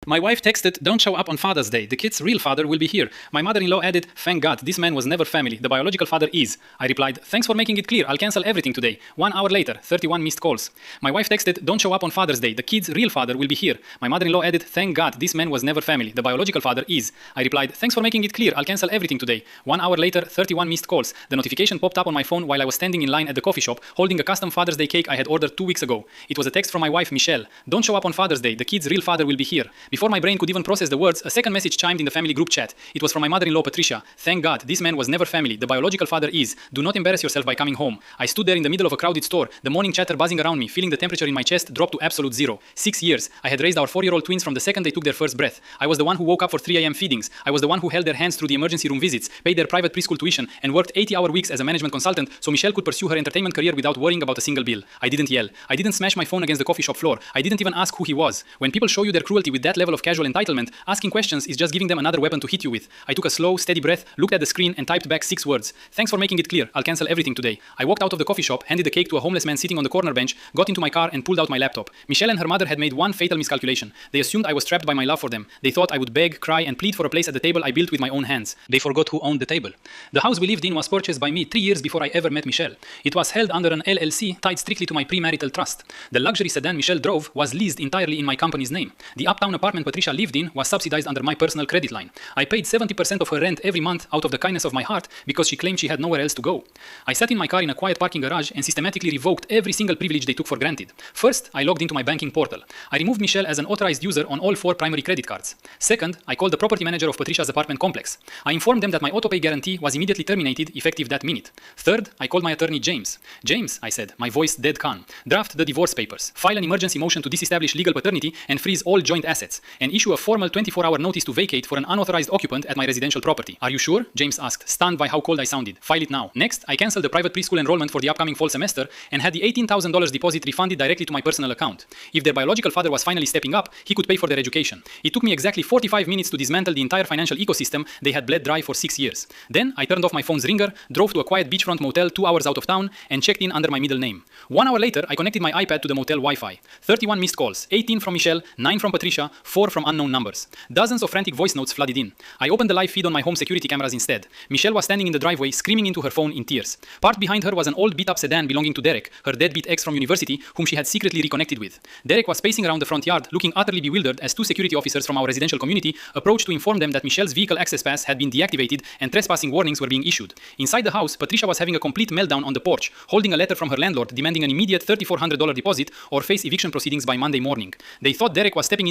My wife texted, "Don't show up on Father's Day. The kid's real father will be here." My mother-in-law added, "Thank God, this man was never family. The biological father is." I replied, "Thanks for making it clear. I'll cancel everything today." 1 hour later, 31 missed calls. My wife texted, "Don't show up on Father's Day. The kid's real father will be here." My mother-in-law added, "Thank God, this man was never family. The biological father is." I replied, "Thanks for making it clear. I'll cancel everything today." 1 hour later, 31 missed calls. The notification popped up on my phone while I was standing in line at the coffee shop, holding a custom Father's Day cake I had ordered 2 weeks ago. It was a text from my wife, Michelle. "Don't show up on Father's Day. The kid's real father will be here." Before my brain could even process the words, a second message chimed in the family group chat. It was from my mother-in-law, Patricia. "Thank God, this man was never family. The biological father is. Do not embarrass yourself by coming home." I stood there in the middle of a crowded store, the morning chatter buzzing around me, feeling the temperature in my chest drop to absolute zero. 6 years. I had raised our 4-year-old twins from the second they took their first breath. I was the one who woke up for 3 a.m. feedings. I was the one who held their hands through the emergency room visits, paid their private preschool tuition, and worked 80-hour weeks as a management consultant so Michelle could pursue her entertainment career without worrying about a single bill. I didn't yell. I didn't smash my phone against the coffee shop floor. I didn't even ask who he was. When people show you their cruelty with that level of casual entitlement, asking questions is just giving them another weapon to hit you with. I took a slow, steady breath, looked at the screen, and typed back 6 words. "Thanks for making it clear. I'll cancel everything today." I walked out of the coffee shop, handed the cake to a homeless man sitting on the corner bench, got into my car, and pulled out my laptop. Michelle and her mother had made one fatal miscalculation. They assumed I was trapped by my love for them. They thought I would beg, cry, and plead for a place at the table I built with my own hands. They forgot who owned the table. The house we lived in was purchased by me 3 years before I ever met Michelle. It was held under an LLC tied strictly to my premarital trust. The luxury sedan Michelle drove was leased entirely in my company's name. The uptown apartment Patricia lived in was subsidized under my personal credit line. I paid 70% of her rent every month out of the kindness of my heart because she claimed she had nowhere else to go. I sat in my car in a quiet parking garage and systematically revoked every single privilege they took for granted. First, I logged into my banking portal. I removed Michelle as an authorized user on all 4 primary credit cards. Second, I called the property manager of Patricia's apartment complex. I informed them that my autopay guarantee was immediately terminated effective that minute. Third, I called my attorney James. "James," I said, my voice dead calm, "draft the divorce papers, file an emergency motion to disestablish legal paternity and freeze all joint assets, and issue a formal 24-hour notice to vacate for an unauthorized occupant at my residential property." "Are you sure?" James asked, stunned by how cold I sounded. "File it now." Next, I canceled the private preschool enrollment for the upcoming fall semester and had the $18,000 deposit refunded directly to my personal account. If their biological father was finally stepping up, he could pay for their education. It took me exactly 45 minutes to dismantle the entire financial ecosystem they had bled dry for 6 years. Then I turned off my phone's ringer, drove to a quiet beachfront motel 2 hours out of town, and checked in under my middle name. 1 hour later, I connected my iPad to the motel Wi-Fi. 31 missed calls, 18 from Michelle, 9 from Patricia, 4 from unknown numbers. Dozens of frantic voice notes flooded in. I opened the live feed on my home security cameras instead. Michelle was standing in the driveway, screaming into her phone in tears. Parked behind her was an old beat-up sedan belonging to Derek, her deadbeat ex from university, whom she had secretly reconnected with. Derek was pacing around the front yard, looking utterly bewildered as 2 security officers from our residential community approached to inform them that Michelle's vehicle access pass had been deactivated and trespassing warnings were being issued. Inside the house, Patricia was having a complete meltdown on the porch, holding a letter from her landlord demanding an immediate $3,400 deposit or face eviction proceedings by Monday morning. They thought Derek was stepping in